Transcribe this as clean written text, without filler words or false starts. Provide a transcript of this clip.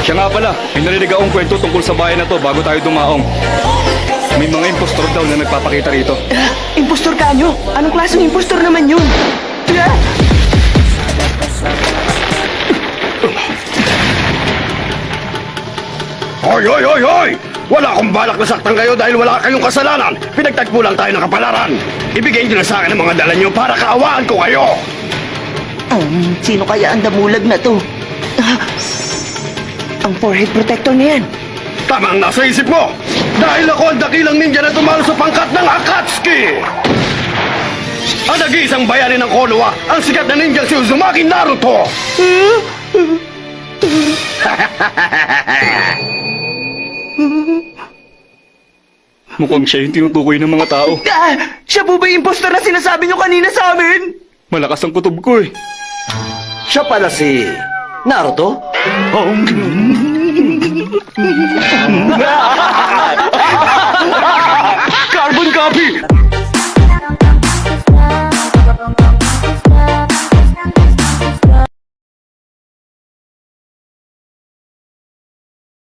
Siya nga pala, may narinig akong kwento tungkol sa bayan na to bago tayo dumaong. May mga impostor daw na nagpapakita rito. Impostor ka nyo? Anong klaseng impostor naman yun? Hoy, hoy, hoy, hoy! Wala akong balak na saktan kayo dahil wala kayong kasalanan. Pinagtagpo lang tayo ng kapalaran. Ibigay nyo na sa akin ang mga dala nyo para kaawaan ko kayo. Sino kaya ang damulag na to? Ang forehead protector na yan. Tama ang nasa isip mo. Dahil ako ang dakilang ninja na tumalo sa pangkat ng Akatsuki. Ang nag-iisang bayani ng Konoha, ang sikat na ninja si Uzumaki Naruto. Mukhang siya yung tinutukoy ng mga tao. Siya po ba yung impostor na sinasabi nyo kanina sa amin? Malakas ang kutob ko eh. Siya pala si Naruto? Carbon copy!